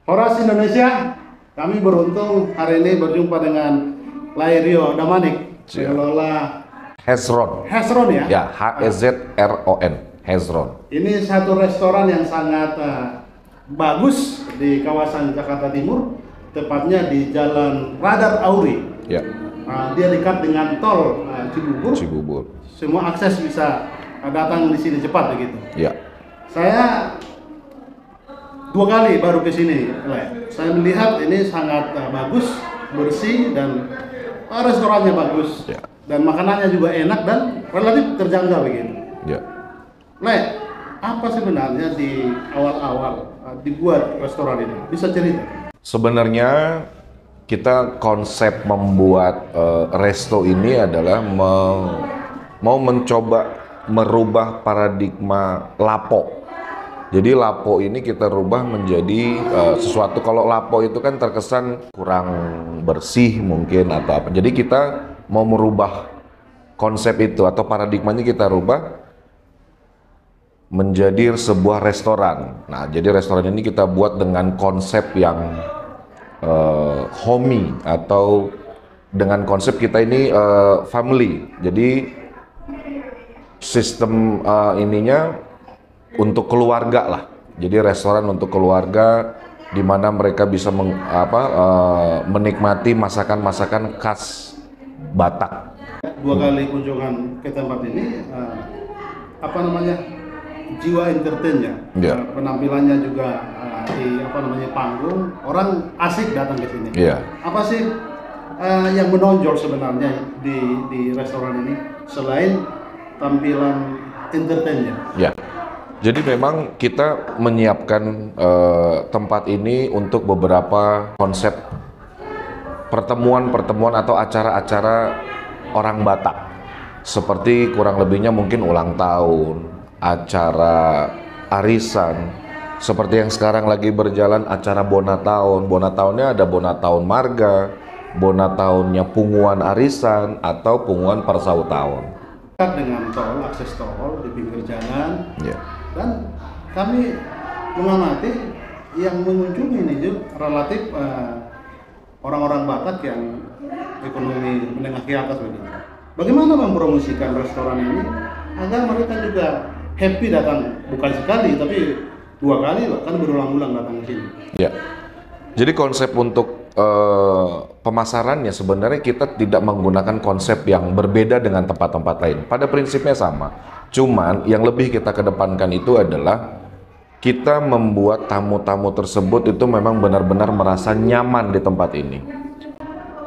Horas Indonesia, kami beruntung hari ini berjumpa dengan Lairio Damanik, Siap. pengelola Hezron. Hezron ya. Ya, Hezron. Hezron. Ini satu restoran yang sangat bagus di kawasan Jakarta Timur, tepatnya di Jalan Radar Auri. Ya, Dia dekat dengan tol Cibubur. Cibubur. Semua akses bisa datang di sini cepat begitu. Ya, Saya 2 kali baru ke sini, Le. Saya melihat ini sangat bagus, bersih, dan restorannya bagus, Ya. dan makanannya juga enak dan relatif terjangkau begitu. ya. Le, apa sebenarnya di awal-awal dibuat restoran ini? Bisa cerita? Sebenarnya kita konsep membuat resto ini adalah mau mencoba merubah paradigma lapo. Jadi lapo ini kita rubah menjadi sesuatu, kalau lapo itu kan terkesan kurang bersih mungkin atau apa. Jadi kita mau merubah konsep itu atau paradigmanya, kita rubah menjadi sebuah restoran. Nah, jadi restoran ini kita buat dengan konsep yang homey, atau dengan konsep kita ini family. Jadi sistem ininya untuk keluarga lah. Jadi restoran untuk keluarga, di mana mereka bisa menikmati masakan-masakan khas Batak. 2 kali kunjungan ke tempat ini, apa namanya, jiwa entertainnya, Ya. penampilannya juga di panggung, orang asik datang ke sini. Iya. Apa sih yang menonjol sebenarnya di restoran ini selain tampilan entertainnya? Ya. Jadi memang kita menyiapkan tempat ini untuk beberapa konsep pertemuan-pertemuan atau acara-acara orang Batak. Seperti kurang lebihnya mungkin ulang tahun, acara arisan, seperti yang sekarang lagi berjalan acara Bonataun. Bonataunnya ada Bonataun Marga, Bonataunnya punguan arisan, atau punguan persautaun. Dengan tol, akses tol di pinggir jalan, Ya. dan kami mengamati yang mengunjungi ini juga relatif orang-orang Batak yang ekonomi menengah ke atas begitu. Bagaimana mempromosikan restoran ini agar mereka juga happy datang, bukan sekali tapi 2 kali, bahkan berulang-ulang datang ke sini. Ya. Jadi konsep untuk pemasarannya sebenarnya kita tidak menggunakan konsep yang berbeda dengan tempat-tempat lain. Pada prinsipnya sama. Cuman yang lebih kita kedepankan itu adalah kita membuat tamu-tamu tersebut itu memang benar-benar merasa nyaman di tempat ini.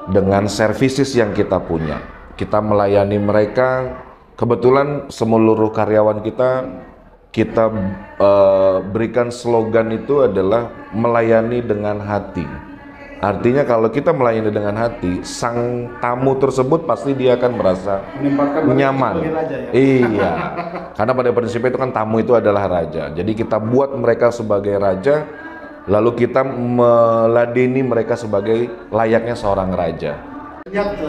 Dengan services yang kita punya, kita melayani mereka. Kebetulan seluruh karyawan kita berikan slogan itu adalah melayani dengan hati. Artinya kalau kita melayani dengan hati, sang tamu tersebut pasti dia akan merasa Menempatkan mereka nyaman. sebagai raja ya? Iya, karena pada prinsipnya itu kan tamu itu adalah raja. Jadi kita buat mereka sebagai raja, lalu kita meladeni mereka sebagai layaknya seorang raja. Lihat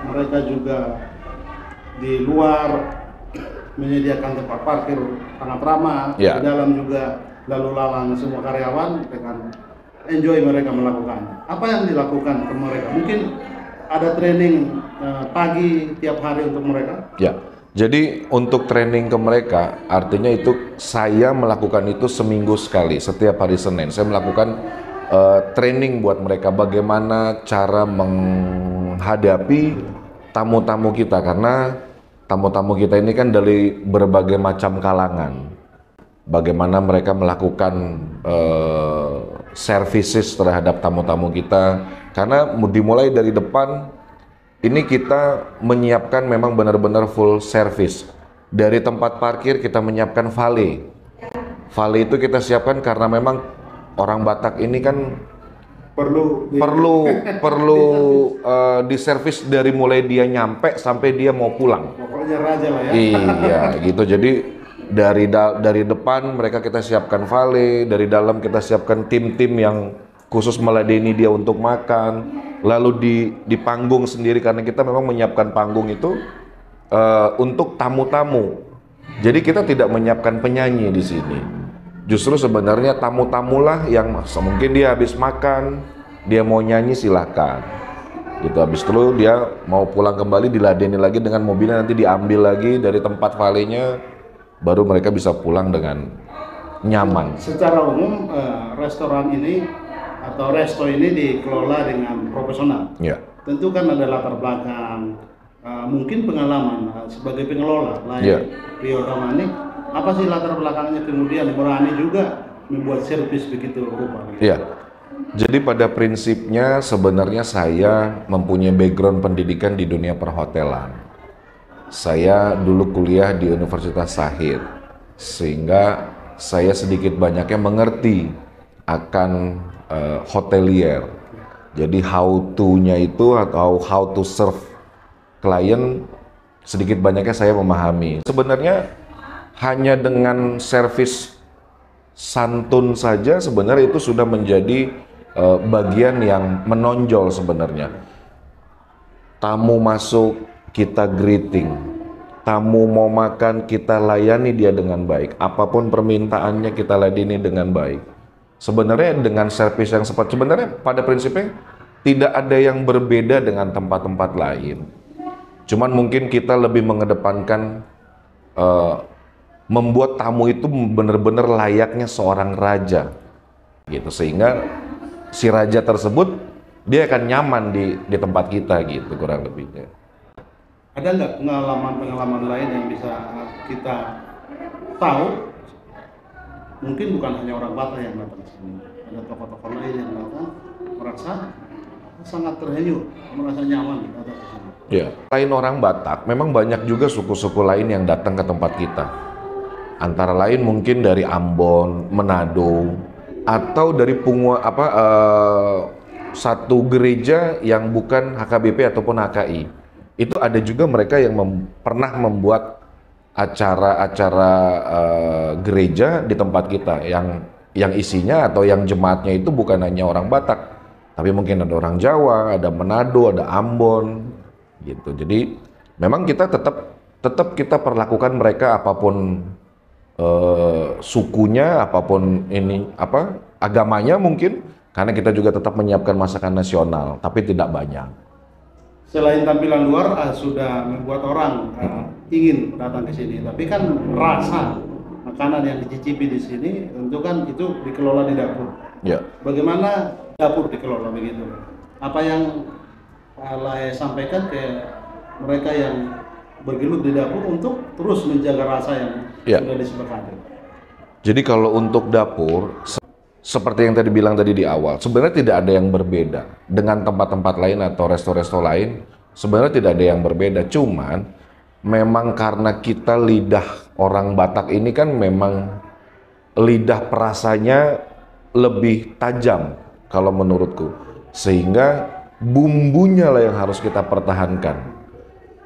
mereka juga di luar menyediakan tempat parkir sangat ramah, Ya. di dalam juga lalu lalang semua karyawan dengan enjoy mereka melakukannya. Apa yang dilakukan ke mereka? Mungkin ada training pagi tiap hari untuk mereka? Ya, jadi untuk training ke mereka, artinya itu saya melakukan itu seminggu sekali, setiap hari Senin. Saya melakukan training buat mereka bagaimana cara menghadapi tamu-tamu kita, karena tamu-tamu kita ini kan dari berbagai macam kalangan. Bagaimana mereka melakukan services terhadap tamu-tamu kita, karena dimulai dari depan ini kita menyiapkan memang benar-benar full service. Dari tempat parkir kita menyiapkan valet. Valet itu kita siapkan karena memang orang Batak ini kan perlu diservis dari mulai dia nyampe sampai dia mau pulang. Pokoknya raja lah ya. Iya, gitu. Jadi dari depan mereka kita siapkan valet, dari dalam kita siapkan tim-tim yang khusus meladeni dia untuk makan. Lalu di panggung sendiri, karena kita memang menyiapkan panggung itu untuk tamu-tamu. Jadi kita tidak menyiapkan penyanyi di sini. Justru sebenarnya tamu-tamulah yang mungkin dia habis makan, dia mau nyanyi silahkan. Gitu, habis itu dia mau pulang kembali diladeni lagi dengan mobilnya, nanti diambil lagi dari tempat valenya, baru mereka bisa pulang dengan nyaman. Secara umum restoran ini atau resto ini dikelola dengan profesional. Ya. Tentu kan ada latar belakang, mungkin pengalaman sebagai pengelola lain Rio Damani. Apa sih latar belakangnya kemudian berani juga membuat servis begitu rupa? Iya. Jadi pada prinsipnya sebenarnya saya mempunyai background pendidikan di dunia perhotelan. Saya dulu kuliah di Universitas Shahid, sehingga saya sedikit banyaknya mengerti akan hotelier. Jadi how to-nya itu atau how to serve klien sedikit banyaknya saya memahami. Sebenarnya hanya dengan servis santun saja sebenarnya itu sudah menjadi bagian yang menonjol sebenarnya. Tamu masuk, kita greeting. Tamu mau makan, kita layani dia dengan baik. Apapun permintaannya kita ladeni dengan baik. Sebenarnya dengan servis yang sebenarnya pada prinsipnya tidak ada yang berbeda dengan tempat-tempat lain. Cuman mungkin kita lebih mengedepankan membuat tamu itu benar-benar layaknya seorang raja, gitu, sehingga si raja tersebut dia akan nyaman di tempat kita, gitu kurang lebihnya. Ada nggak pengalaman lain yang bisa kita tahu? Mungkin bukan hanya orang Batak yang datang ke sini, ada tokoh-tokoh lain yang datang merasa sangat terhanyut, merasa nyaman datang ke sini. Ya, lain orang Batak, memang banyak juga suku-suku lain yang datang ke tempat kita. Antara lain mungkin dari Ambon, Manado, atau dari satu gereja yang bukan HKBP ataupun HKI. Itu ada juga mereka yang pernah membuat acara-acara gereja di tempat kita yang isinya atau yang jemaatnya itu bukan hanya orang Batak, tapi mungkin ada orang Jawa, ada Manado, ada Ambon, gitu. Jadi memang kita tetap kita perlakukan mereka apapun sukunya, apapun agamanya mungkin, karena kita juga tetap menyiapkan masakan nasional, tapi tidak banyak. Selain tampilan luar sudah membuat orang ingin datang ke sini, tapi kan rasa makanan yang dicicipi di sini tentu kan itu dikelola di dapur. Ya. Bagaimana dapur dikelola begitu? Apa yang Lai sampaikan ke mereka yang bergelut di dapur untuk terus menjaga rasa yang sudah disepakati? Jadi kalau untuk dapur, seperti yang tadi bilang tadi di awal, sebenarnya tidak ada yang berbeda dengan tempat-tempat lain atau resto-resto lain. Sebenarnya tidak ada yang berbeda, cuman memang karena kita lidah orang Batak ini kan memang lidah perasanya lebih tajam kalau menurutku, sehingga bumbunya lah yang harus kita pertahankan.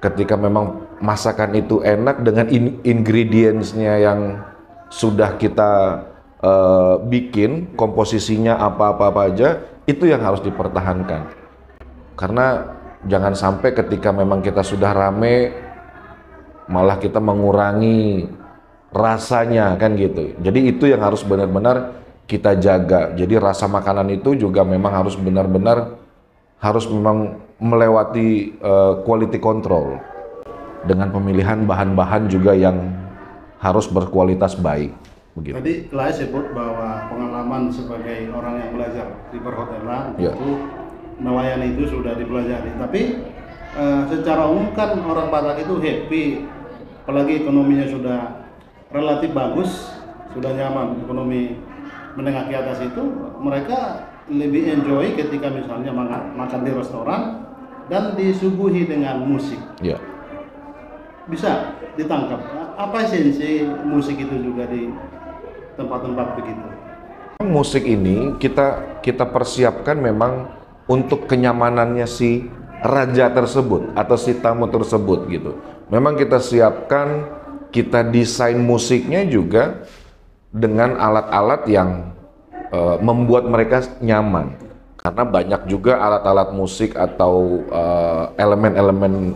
Ketika memang masakan itu enak dengan ingredients-nya yang sudah kita bikin, komposisinya apa-apa aja, itu yang harus dipertahankan. Karena jangan sampai ketika memang kita sudah rame, malah kita mengurangi rasanya, kan gitu. Jadi itu yang harus benar-benar kita jaga. Jadi rasa makanan itu juga memang harus benar-benar melewati quality control dengan pemilihan bahan-bahan juga yang harus berkualitas baik. Begitu. Tadi Lai sebut bahwa pengalaman sebagai orang yang belajar di perhotelan itu melayani itu sudah dipelajari. Tapi secara umum kan orang Batak itu happy, apalagi ekonominya sudah relatif bagus, sudah nyaman, ekonomi menengah ke atas itu, mereka lebih enjoy ketika misalnya makan di restoran dan disuguhi dengan musik. Ya. Bisa ditangkap apa esensi musik itu juga di tempat-tempat begitu? Musik ini kita persiapkan memang untuk kenyamanannya si raja tersebut atau si tamu tersebut, gitu. Memang kita siapkan, kita desain musiknya juga dengan alat-alat yang membuat mereka nyaman, karena banyak juga alat-alat musik atau elemen-elemen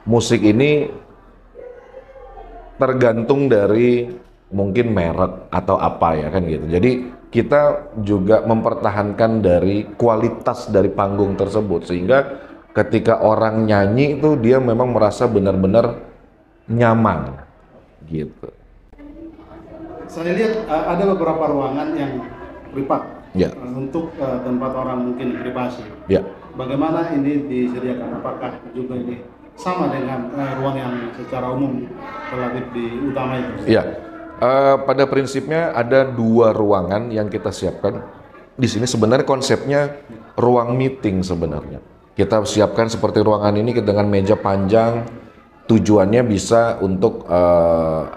musik ini tergantung dari mungkin merek atau apa ya kan gitu. Jadi kita juga mempertahankan dari kualitas dari panggung tersebut sehingga ketika orang nyanyi itu dia memang merasa benar-benar nyaman gitu. Saya lihat ada beberapa ruangan yang privat Ya. untuk tempat orang mungkin privasi. Ya. Bagaimana ini disediakan? Apakah juga ini sama dengan ruang yang secara umum relatif di utama itu? Ya. Pada prinsipnya ada 2 ruangan yang kita siapkan. Di sini sebenarnya konsepnya ruang meeting sebenarnya. Kita siapkan seperti ruangan ini dengan meja panjang. Tujuannya bisa untuk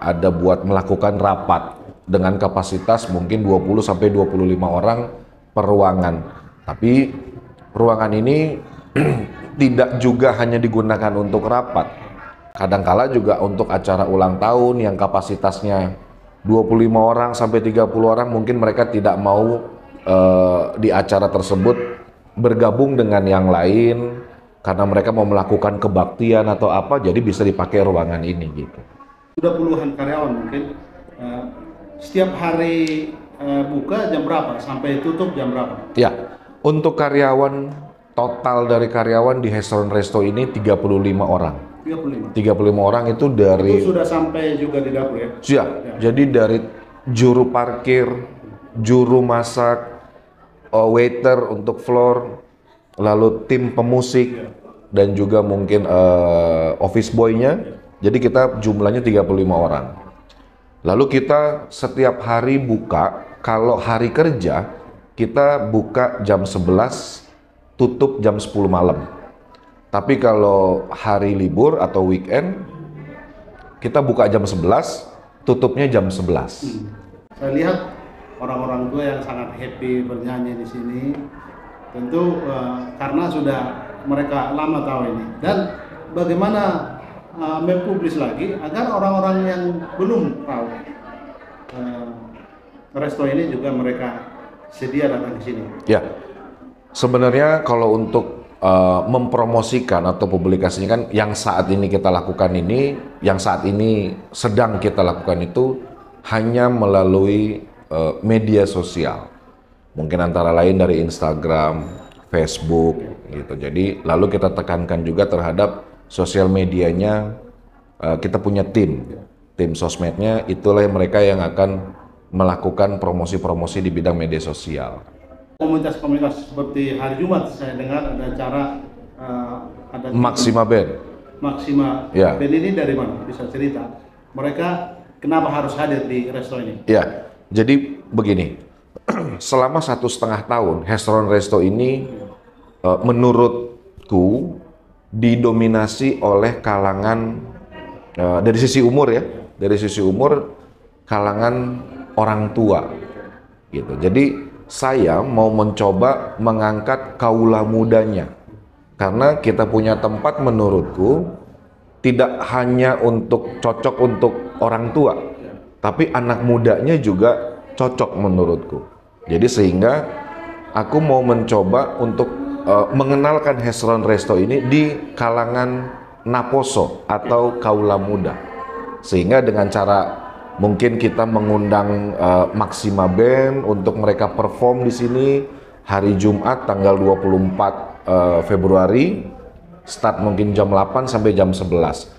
ada buat melakukan rapat dengan kapasitas mungkin 20 sampai 25 orang per ruangan. Tapi ruangan ini tidak juga hanya digunakan untuk rapat. Kadangkala juga untuk acara ulang tahun yang kapasitasnya 25 orang sampai 30 orang, mungkin mereka tidak mau di acara tersebut bergabung dengan yang lain karena mereka mau melakukan kebaktian atau apa, jadi bisa dipakai ruangan ini gitu. Sudah puluhan karyawan mungkin. Setiap hari buka jam berapa sampai tutup jam berapa? Ya, untuk karyawan, total dari karyawan di Hesron Resto ini 35 orang. 35 orang itu dari... Itu sudah sampai juga di dapur ya? Ya, jadi dari juru parkir, juru masak, waiter untuk floor, lalu tim pemusik, dan juga mungkin office boy-nya. Jadi kita jumlahnya 35 orang. Lalu kita setiap hari buka, kalau hari kerja, kita buka jam 11, tutup jam 10 malam. Tapi kalau hari libur atau weekend, kita buka jam 11, tutupnya jam 11. Saya lihat orang-orang tua yang sangat happy bernyanyi di sini. Tentu karena sudah mereka lama tahu ini. Dan bagaimana mempublis lagi agar orang-orang yang belum tahu resto ini juga mereka sedia datang ke sini. Ya, sebenarnya kalau untuk mempromosikan atau publikasinya kan yang saat ini kita lakukan ini, yang saat ini sedang kita lakukan itu hanya melalui media sosial. Mungkin antara lain dari Instagram, Facebook gitu. Jadi lalu kita tekankan juga terhadap sosial medianya, kita punya tim sosmednya, itulah mereka yang akan melakukan promosi-promosi di bidang media sosial. Komunitas-komunitas seperti hari Jumat saya dengar ada acara ada Maxima Band. Maxima Ya. Band ini dari mana? Bisa cerita? Mereka kenapa harus hadir di resto ini? Ya, jadi begini, selama 1,5 tahun Hesron Resto ini menurutku didominasi oleh kalangan dari sisi umur ya, dari sisi umur kalangan orang tua gitu. Jadi saya mau mencoba mengangkat kaula mudanya karena kita punya tempat menurutku tidak hanya untuk cocok untuk orang tua, tapi anak mudanya juga cocok menurutku. Jadi sehingga aku mau mencoba untuk mengenalkan Hesron Resto ini di kalangan Naposo atau kaula muda. Sehingga dengan cara mungkin kita mengundang Maxima Band untuk mereka perform di sini hari Jumat tanggal 24 Februari, start mungkin jam 8 sampai jam 11.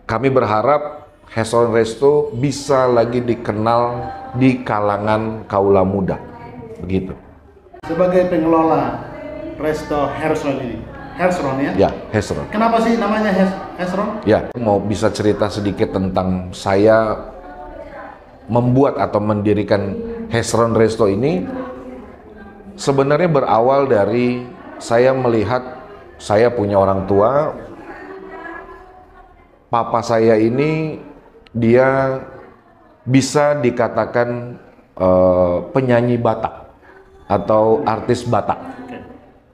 Kami berharap Hesron Resto bisa lagi dikenal di kalangan kaula muda. Begitu. Sebagai pengelola resto Hesron ini, Hesron ya? Ya, Hesron. Kenapa sih namanya Hesron? Ya, mau bisa cerita sedikit tentang saya membuat atau mendirikan Hesron Resto ini. Sebenarnya berawal dari saya melihat saya punya orang tua, papa saya ini dia bisa dikatakan penyanyi Batak atau artis Batak.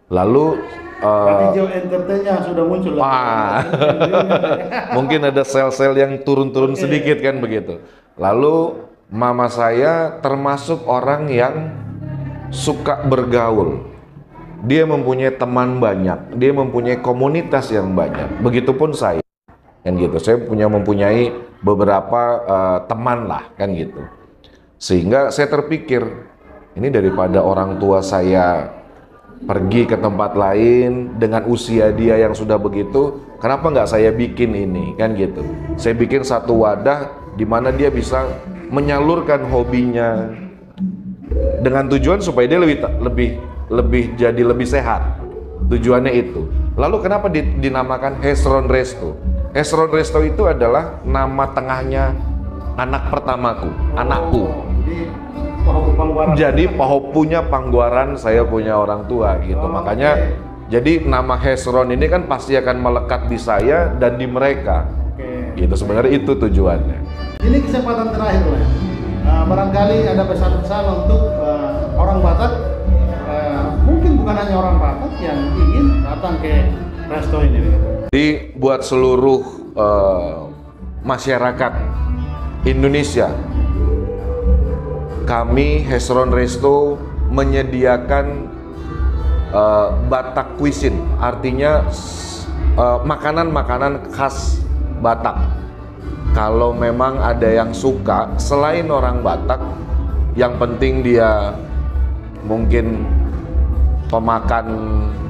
Lalu Hijau entertainnya sudah muncul. wah, mungkin ada sel-sel yang turun-turun sedikit kan begitu. Lalu mama saya termasuk orang yang suka bergaul. Dia mempunyai teman banyak, dia mempunyai komunitas yang banyak. Begitupun saya. kan gitu. Saya mempunyai beberapa teman lah, kan gitu. Sehingga saya terpikir, ini daripada orang tua saya pergi ke tempat lain dengan usia dia yang sudah begitu, kenapa nggak saya bikin ini, kan gitu. Saya bikin satu wadah di mana dia bisa menyalurkan hobinya dengan tujuan supaya dia jadi lebih sehat. Tujuannya itu. Lalu kenapa dinamakan Hezron Resto? Hezron Resto itu adalah nama tengahnya anak pertamaku, anakku. Jadi punya pangguaran, saya punya orang tua gitu. Makanya jadi nama Hezron ini kan pasti akan melekat di saya dan di mereka. Gitu, sebenarnya itu tujuannya. Ini kesempatan terakhir lah. Barangkali ada pesan-pesan untuk orang Batak, mungkin bukan hanya orang Batak yang ingin datang ke resto ini. Jadi buat seluruh masyarakat Indonesia, kami Hezron Resto menyediakan Batak cuisine, artinya makanan-makanan khas Batak. Kalau memang ada yang suka selain orang Batak, yang penting dia mungkin pemakan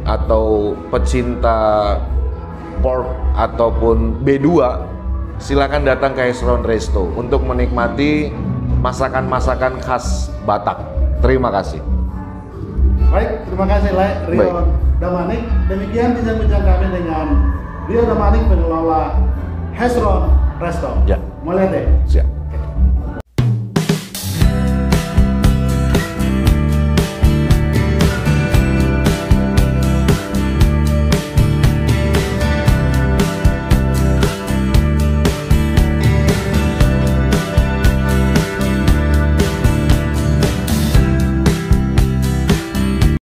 atau pecinta pork ataupun B2, silakan datang ke Hezron Resto untuk menikmati masakan-masakan khas Batak. Terima kasih. Baik, terima kasih Rio Damanik. Demikian bincang-bincang kami dengan Rio Damanik, pengelola Hezron Resto. Ya. Mulai deh. Siap.